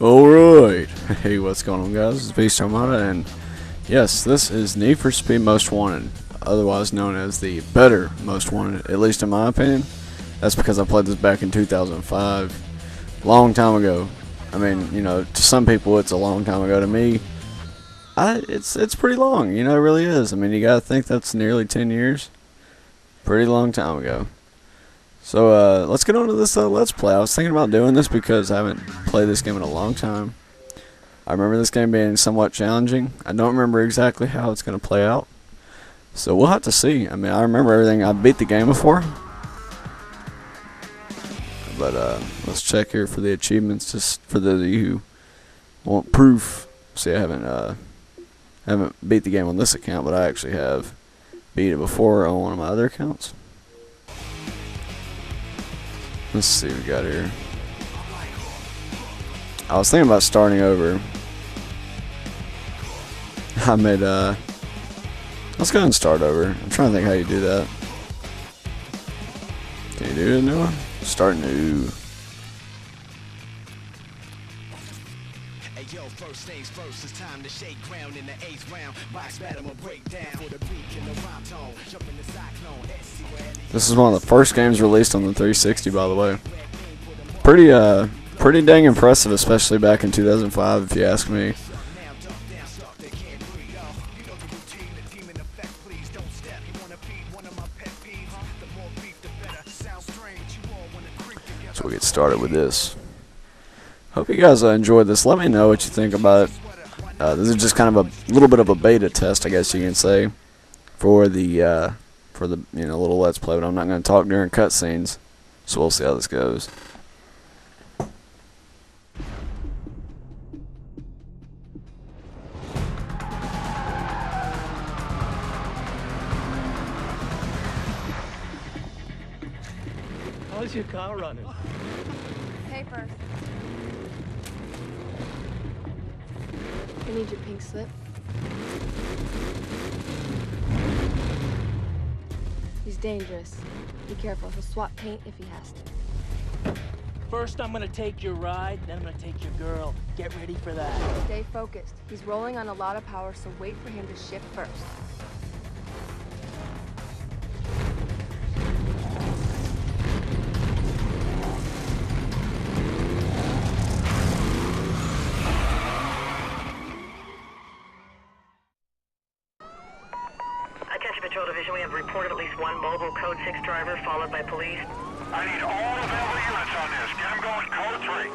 Alright, hey, what's going on, guys? It's Beast Armada, and yes, this is Need for Speed Most Wanted, otherwise known as the better Most Wanted, at least in my opinion. That's because I played this back in 2005, long time ago. I mean, you know, to some people it's a long time ago. To me, it's pretty long, you know, it really is. I mean, you gotta think that's nearly 10 years. Pretty long time ago. So let's get on to this Let's Play. I was thinking about doing this because I haven't played this game in a long time. I remember this game being somewhat challenging. I don't remember exactly how it's going to play out. So we'll have to see. I mean, I remember everything. I've beat the game before. But let's check here for the achievements, just for those of you who want proof. See, I haven't beat the game on this account, but I actually have beat it before on one of my other accounts. Let's see what we got here. I was thinking about starting over. Let's go ahead and start over. I'm trying to think how you do that. Can you do it new one? Start new. Yo, first things first, it's time to shake ground in the 8th round. Box battle will break down for the beat in the rhyme tone. Jump in the cyclone. This is one of the first games released on the 360, by the way. Pretty dang impressive, especially back in 2005, if you ask me. So we'll get started with this. Hope you guys enjoyed this. Let me know what you think about it. This is just kind of a little bit of a beta test, I guess you can say, for the little Let's Play. But I'm not going to talk during cutscenes, so we'll see how this goes. How's your car running? Papers. I need your pink slip. He's dangerous. Be careful. He'll swap paint if he has to. First, I'm gonna take your ride, then I'm gonna take your girl. Get ready for that. Stay focused. He's rolling on a lot of power, so wait for him to shift first. Patrol Division, we have reported at least one mobile Code 6 driver followed by police. I need all available units on this. Get them going, Code 3.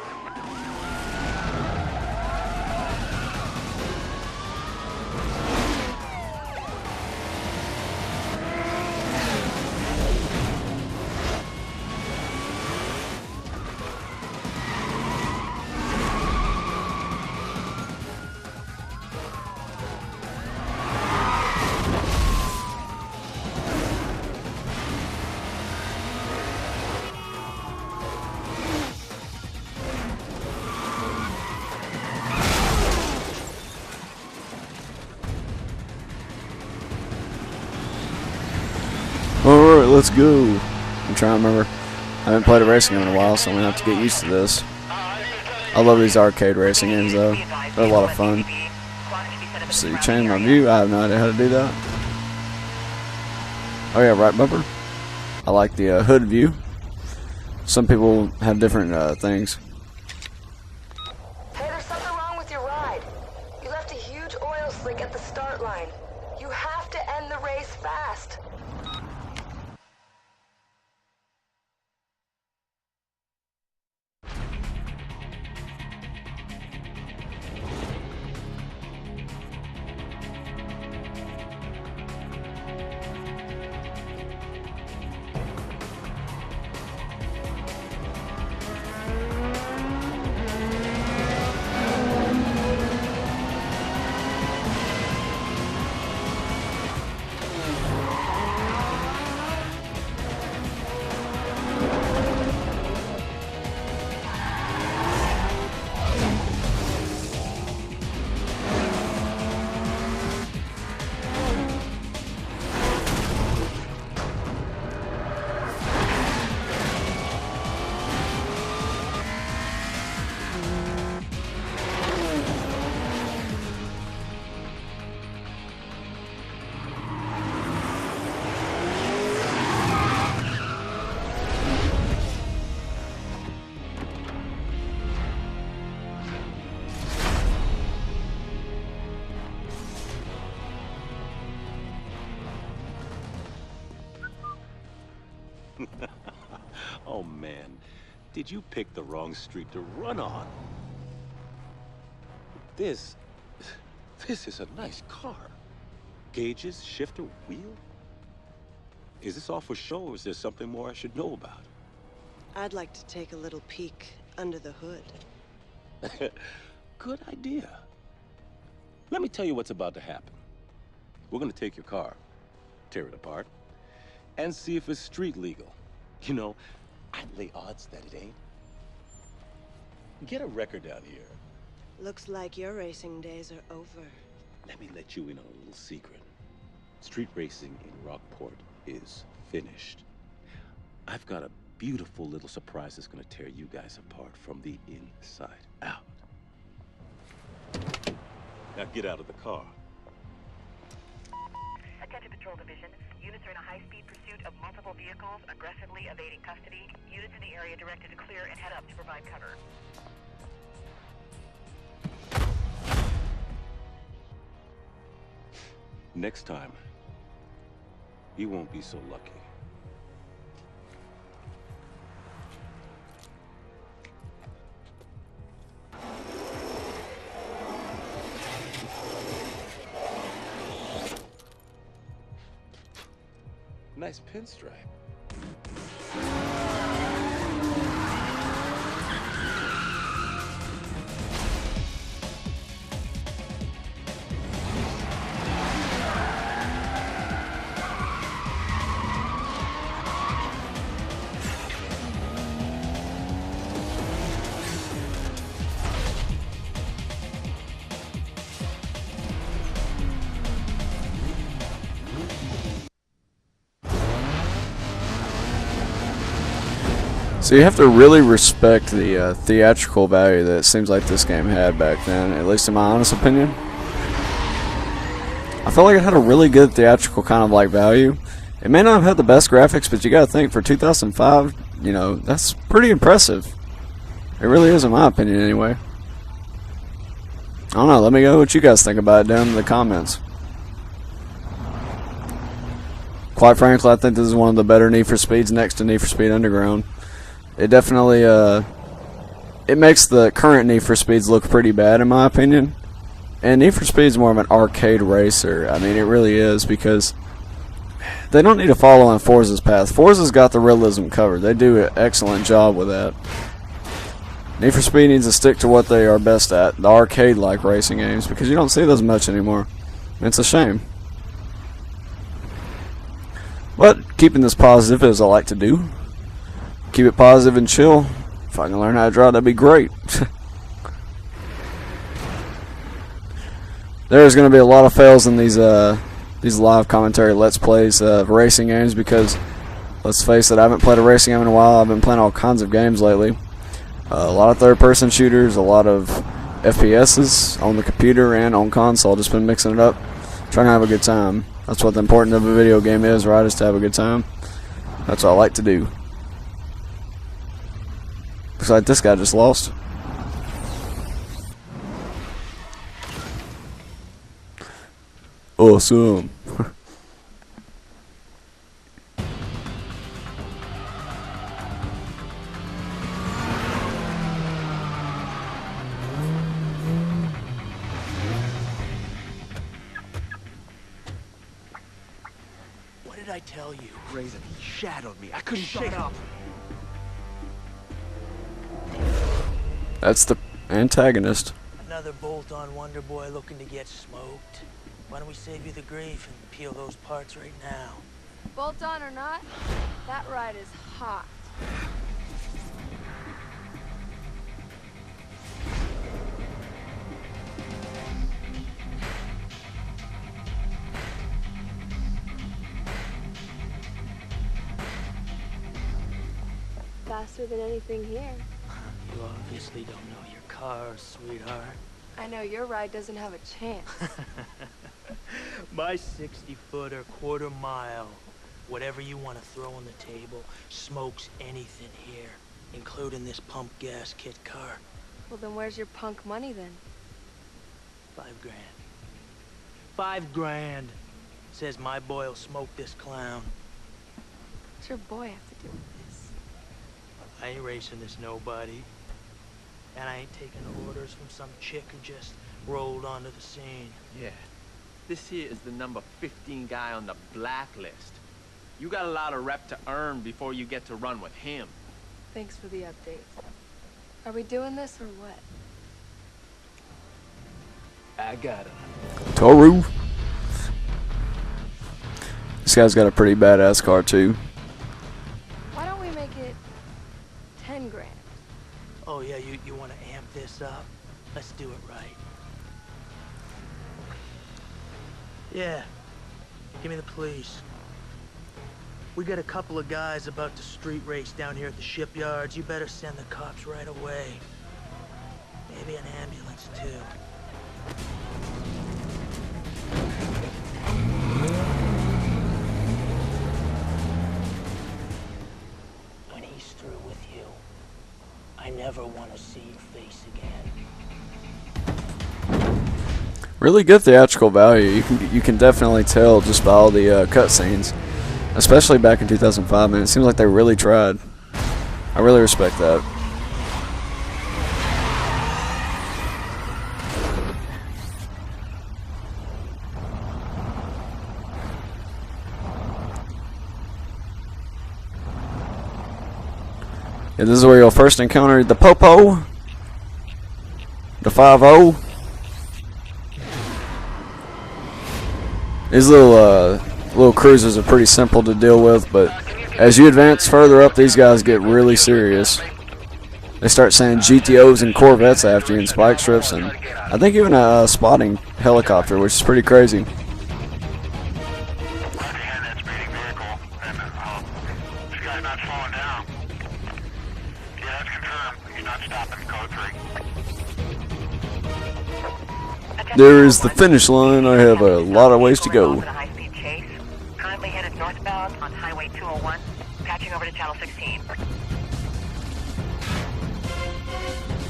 Alright, let's go. I'm trying to remember. I haven't played a racing game in a while, so I'm going to have to get used to this. I love these arcade racing games, though. They're a lot of fun. So you change my view? I have no idea how to do that. Oh yeah, right bumper. I like the hood view. Some people have different things. Hey, there's something wrong with your ride. You left a huge oil slick at the start line. You have to end the race fast. Did you pick the wrong street to run on? This is a nice car. Gauges, shifter, wheel? Is this all for show, or is there something more I should know about? I'd like to take a little peek under the hood. Good idea. Let me tell you what's about to happen. We're gonna take your car, tear it apart, and see if it's street legal. You know, I'd lay odds that it ain't. Get a record down here. Looks like your racing days are over. Let me let you in on a little secret. Street racing in Rockport is finished. I've got a beautiful little surprise that's gonna tear you guys apart from the inside out. Now get out of the car. Attention Patrol Division. Units are in a high-speed pursuit of multiple vehicles, aggressively evading custody. Units in the area directed to clear and head up to provide cover. Next time, you won't be so lucky. Nice pinstripe. So you have to really respect the theatrical value that it seems like this game had back then, at least in my honest opinion. I felt like it had a really good theatrical kind of like value. It may not have had the best graphics, but you gotta think for 2005, you know, that's pretty impressive. It really is in my opinion anyway. I don't know, let me know what you guys think about it down in the comments. Quite frankly, I think this is one of the better Need for Speeds next to Need for Speed Underground. It definitely, it makes the current Need for Speeds look pretty bad in my opinion. And Need for Speed is more of an arcade racer. I mean, it really is, because they don't need to follow in Forza's path. Forza's got the realism covered. They do an excellent job with that. Need for Speed needs to stick to what they are best at, the arcade-like racing games, because you don't see those much anymore. It's a shame. But keeping this positive, as I like to do, keep it positive and chill. If I can learn how to drive, that'd be great. There's going to be a lot of fails in these live commentary Let's Plays of racing games, because, let's face it, I haven't played a racing game in a while. I've been playing all kinds of games lately. A lot of third-person shooters, a lot of FPSs on the computer and on console. Just been mixing it up, trying to have a good time. That's what the importance of a video game is, right? Is to have a good time. That's what I like to do. Looks like this guy just lost. Awesome. What did I tell you? Raven, he shadowed me. I couldn't shake up. That's the antagonist. Another bolt-on Wonder Boy looking to get smoked. Why don't we save you the grief and peel those parts right now? Bolt on or not, that ride is hot. Faster than anything here. You obviously don't know your car, sweetheart. I know your ride doesn't have a chance. My 60-footer, quarter mile, whatever you want to throw on the table, smokes anything here, including this pump gas kit car. Well, then where's your punk money then? $5 grand. $5 grand. Says my boy'll smoke this clown. What's your boy have to do with this? I ain't racing this nobody. And I ain't taking orders from some chick who just rolled onto the scene. Yeah. This here is the number 15 guy on the Blacklist. You got a lot of rep to earn before you get to run with him. Thanks for the update. Are we doing this or what? I got him. Toru. This guy's got a pretty badass car too. Why don't we make it 10 grand? Oh yeah, you want to amp this up? Let's do it right. Yeah. Give me the police. We got a couple of guys about to street race down here at the shipyards. You better send the cops right away. Maybe an ambulance too. When he's through with you, I never want to see your face again. Really good theatrical value. You can definitely tell just by all the cutscenes, especially back in 2005. Man, it seems like they really tried. I really respect that. Yeah, this is where you'll first encounter the Popo, the 5-0. These little cruisers are pretty simple to deal with, but as you advance further up, these guys get really serious. They start sending GTOs and Corvettes after you and spike strips, and I think even a spotting helicopter, which is pretty crazy. There is the finish line. I have a lot of ways to go. High-speed chase. Currently headed northbound on Highway 201, patching over to Channel 16.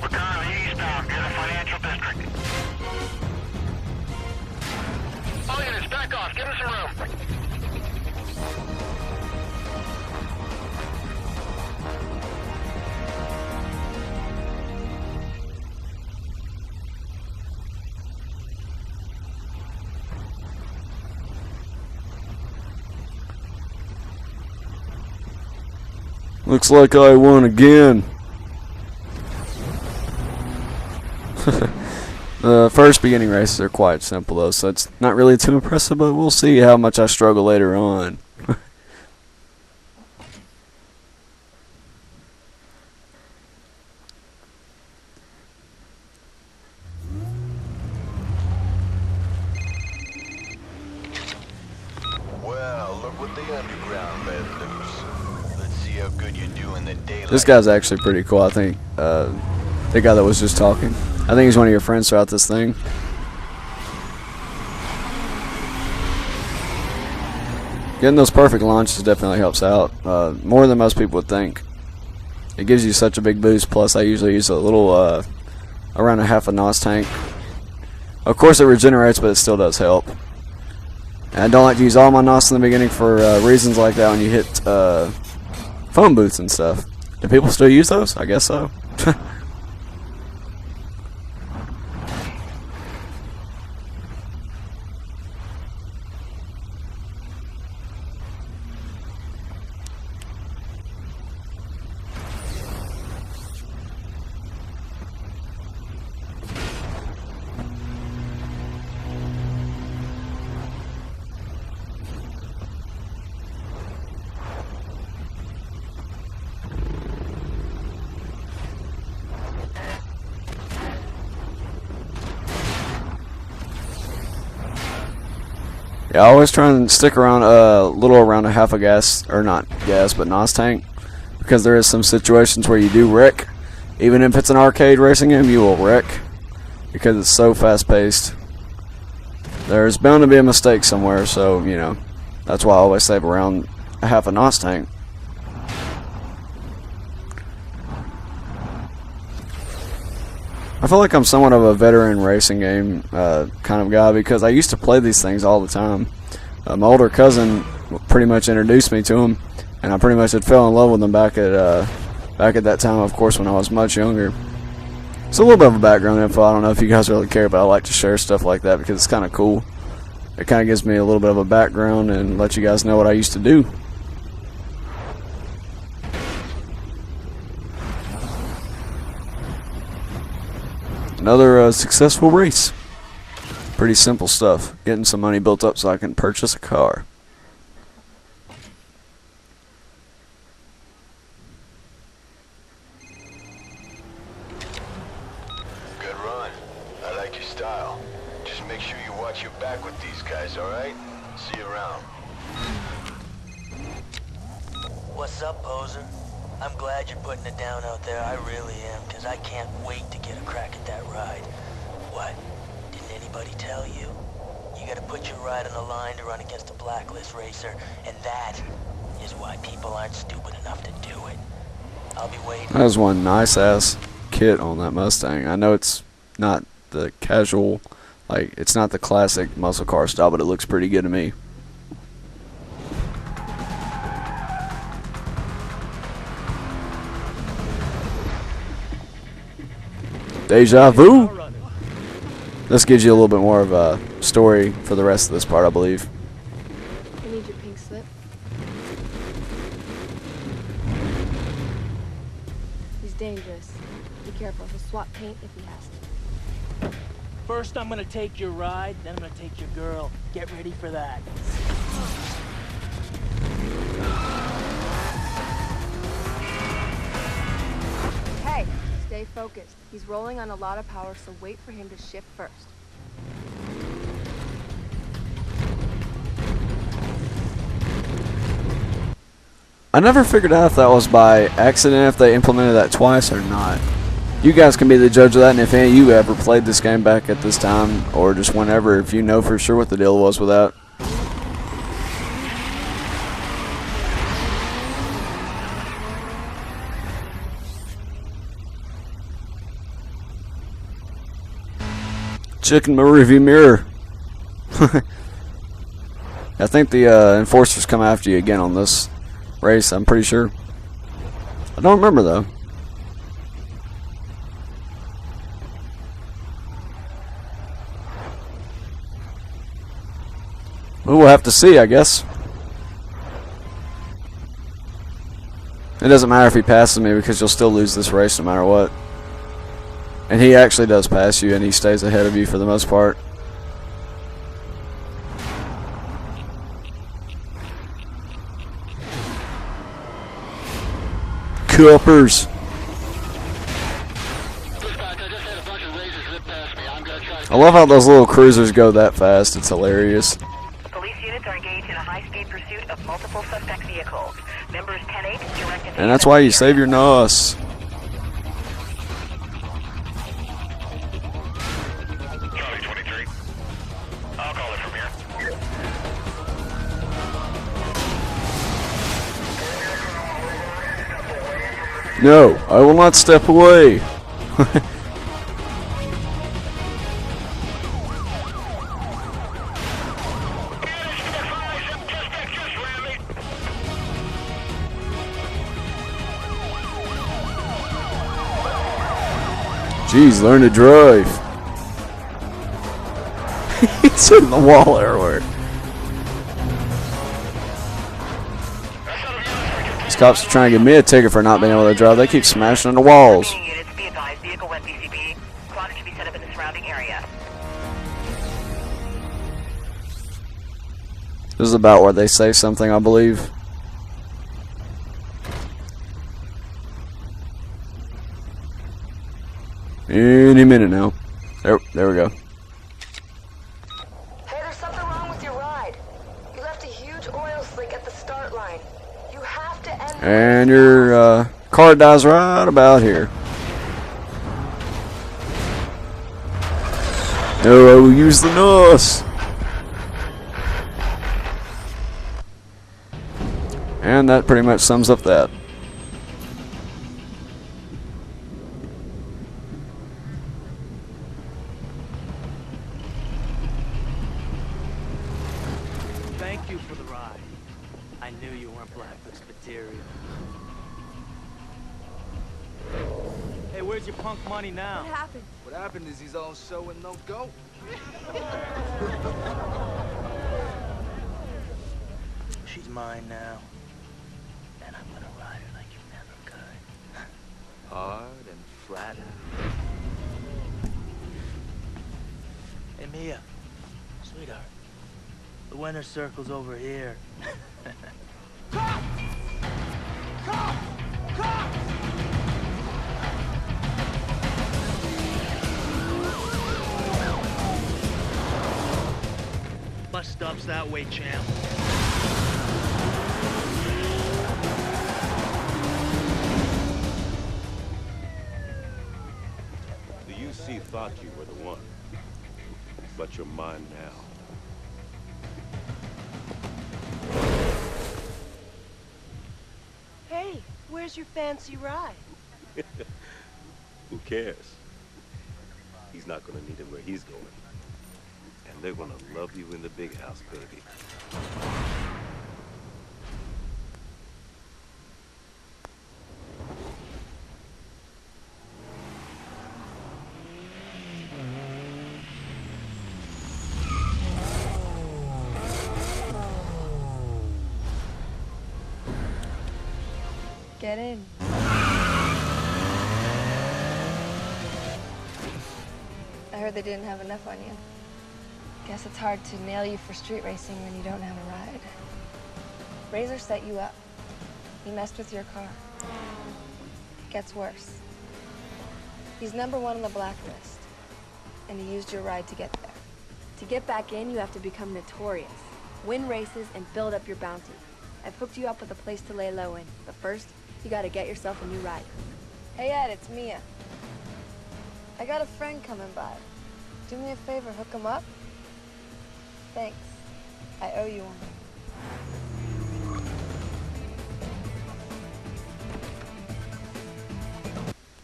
We're currently eastbound near the financial district. All units, back off. Give us some room. Looks like I won again. The first beginning races are quite simple though, so it's not really too impressive, but we'll see how much I struggle later on. Well, look what the underground let loose. Let's see how good you do in the daylight. This guy's actually pretty cool, I think. The guy that was just talking. I think he's one of your friends throughout this thing. Getting those perfect launches definitely helps out. More than most people would think. It gives you such a big boost, plus I usually use a little, around a half a NOS tank. Of course it regenerates, but it still does help. And I don't like to use all my NOS in the beginning for reasons like that when you hit phone booths and stuff. Do people still use those? I guess so. Yeah, I always try and stick around a little around a half a gas, or not gas, but NOS tank, because there is some situations where you do wreck. Even if it's an arcade racing game, you will wreck, because it's so fast-paced. There's bound to be a mistake somewhere, so, you know, that's why I always save around a half a NOS tank. I feel like I'm somewhat of a veteran racing game kind of guy because I used to play these things all the time. My older cousin pretty much introduced me to them, and I pretty much had fell in love with them back at back at that time, of course, when I was much younger. It's a little bit of a background info. I don't know if you guys really care, but I like to share stuff like that because it's kind of cool. It kind of gives me a little bit of a background and let you guys know what I used to do. Another successful race. Pretty simple stuff. Getting some money built up so I can purchase a car. Good run. I like your style. Just make sure you watch your back with these guys, alright? See you around. What's up, poser? I'm glad you're putting it down out there. I really am, because I can't wait to get a crack at that ride. What? Didn't anybody tell you? You gotta put your ride on the line to run against a Blacklist racer, and that is why people aren't stupid enough to do it. I'll be waiting. That was one nice-ass kit on that Mustang. I know it's not the casual, like, it's not the classic muscle car style, but it looks pretty good to me. Deja vu. This gives you a little bit more of a story for the rest of this part, I believe. I need your pink slip. He's dangerous. Be careful. He'll swap paint if he has to. First, I'm gonna take your ride, then I'm gonna take your girl. Get ready for that. Hey, stay focused. He's rolling on a lot of power, so wait for him to shift first. I never figured out if that was by accident, if they implemented that twice or not. You guys can be the judge of that, and if any of you ever played this game back at this time, or just whenever, if you know for sure what the deal was with that. Check in my rearview mirror. I think the enforcers come after you again on this race, I'm pretty sure. I don't remember though. Well, we'll have to see, I guess. It doesn't matter if he passes me because you'll still lose this race no matter what. And he actually does pass you, and he stays ahead of you for the most part. Coopers. I love how those little cruisers go that fast. It's hilarious. Police units are engaged in a high-speed pursuit of multiple suspect vehicles. Members 10-8 directed to... And that's why you save your nos. Charlie 23. I'll call it from here. No, I will not step away. Jeez, learn to drive. He's hitting the wall everywhere. These cops are trying to give me a ticket for not being able to drive. They keep smashing into walls. Units, be advised, vehicle went BCB. Squad should be set up in the surrounding area. This is about where they say something, I believe. Any minute now. There we go. Hey, there's something wrong with your ride. You left a huge oil slick at the start line. You have to end. And your car dies right about here. No, I will use the nos. And that pretty much sums up that. Thank you for the ride. I knew you weren't Blacklist material. Where's your punk money now? What happened? What happened is he's on show and no go. She's mine now. And I'm gonna ride her like you never could. Hard and flat. Hey, Mia. Sweetheart. The winner's circle's over here. Cop! Cop! Cop! Bus stop's that way, champ. The UC thought you were the one, but you're mine now. Hey, where's your fancy ride? Who cares? He's not gonna need it where he's going. And they're gonna love you in the big house, baby. Get in. I heard they didn't have enough on you. Guess it's hard to nail you for street racing when you don't have a ride. Razor set you up. He messed with your car. It gets worse. He's #1 on the Blacklist, and he used your ride to get there. To get back in, you have to become notorious, win races, and build up your bounty. I've hooked you up with a place to lay low in, but first, you gotta get yourself a new ride. Hey Ed, it's Mia. I got a friend coming by. Do me a favor, hook him up? Thanks. I owe you one.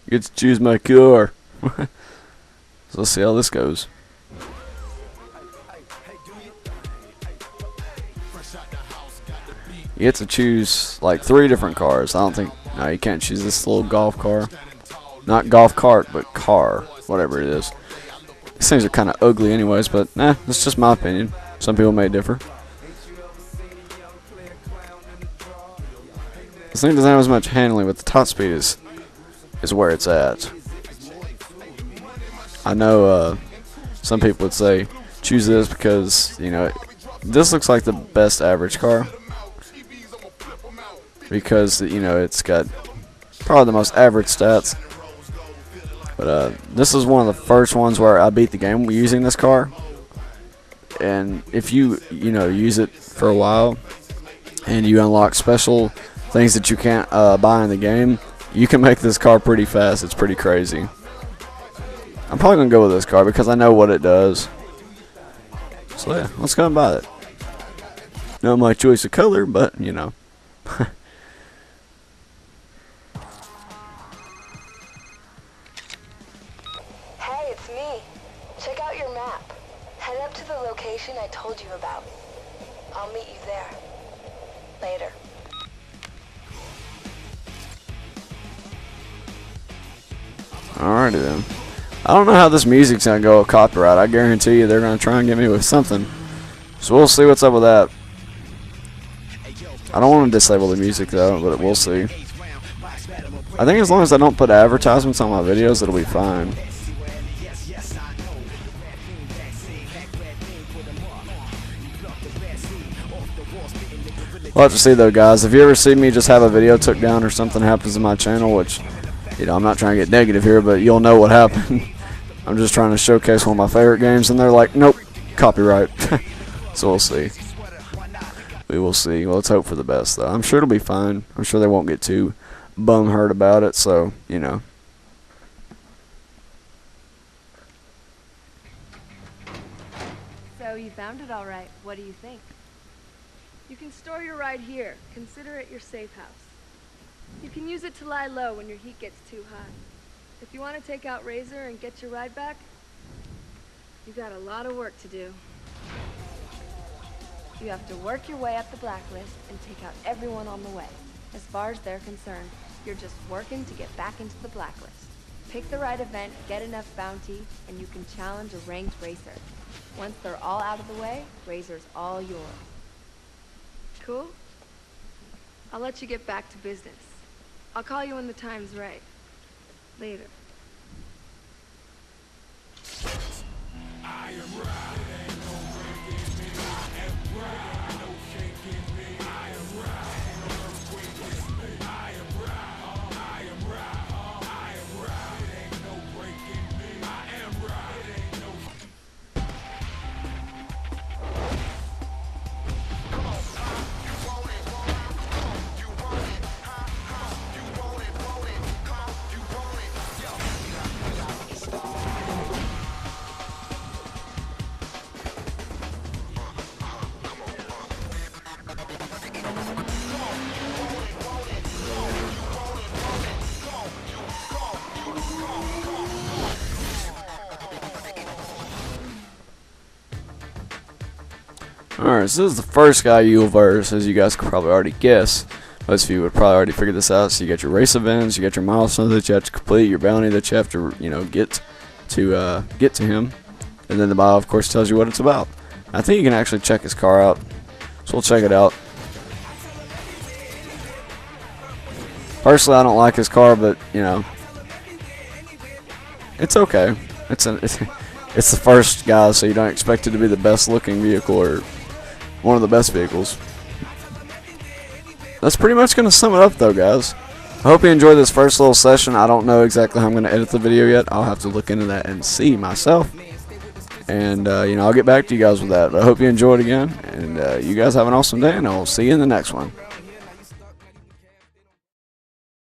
You get to choose my car. So let's see how this goes. You get to choose like 3 different cars. I don't think, no, you can't choose this little golf car. Not golf cart, but car, whatever it is. These things are kind of ugly anyways, but nah, that's just my opinion. Some people may differ. This thing doesn't have as much handling, but the top speed is where it's at. I know some people would say choose this because, you know, this looks like the best average car. Because, you know, it's got probably the most average stats. But this is one of the first ones where I beat the game using this car. And if you know, use it for a while and you unlock special things that you can't buy in the game, you can make this car pretty fast. It's pretty crazy. I'm probably going to go with this car because I know what it does. So yeah, let's go and buy it. Not my choice of color, but, you know. Hey, it's me. Check out your map. Head up to the location I told you about. I'll meet you there. Later. Alrighty then. I don't know how this music's gonna go with copyright. I guarantee you they're gonna try and get me with something. So we'll see what's up with that. I don't want to disable the music though, but we'll see. I think as long as I don't put advertisements on my videos, it'll be fine. We'll have to see though, guys. If you ever see me just have a video took down or something happens to my channel, which, you know, I'm not trying to get negative here, but you'll know what happened. I'm just trying to showcase one of my favorite games, and they're like, nope, copyright. So we'll see. We will see. Well, let's hope for the best, though. I'm sure it'll be fine. I'm sure they won't get too bumhurt about it, so, you know. So you found it all right. What do you think? You can store your ride here. Consider it your safe house. You can use it to lie low when your heat gets too high. If you want to take out Razor and get your ride back, you got a lot of work to do. You have to work your way up the Blacklist and take out everyone on the way. As far as they're concerned, you're just working to get back into the Blacklist. Pick the right event, get enough bounty, and you can challenge a ranked racer. Once they're all out of the way, Razor's all yours. Cool? I'll let you get back to business. I'll call you when the time's right. Later. Alright, so this is the first guy you'll verse, as you guys could probably already guess. Most of you would probably already figure this out. So you got your race events, you got your milestones that you have to complete, your bounty that you have to, get to him, and then the bio, of course, tells you what it's about. I think you can actually check his car out, so we'll check it out. Personally, I don't like his car, but it's okay. It's the first guy, so you don't expect it to be the best looking vehicle or one of the best vehicles. That's pretty much going to sum it up, though, guys. I hope you enjoyed this first little session. I don't know exactly how I'm going to edit the video yet. I'll have to look into that and see myself. And, I'll get back to you guys with that. But I hope you enjoyed again. And you guys have an awesome day, and I'll see you in the next one.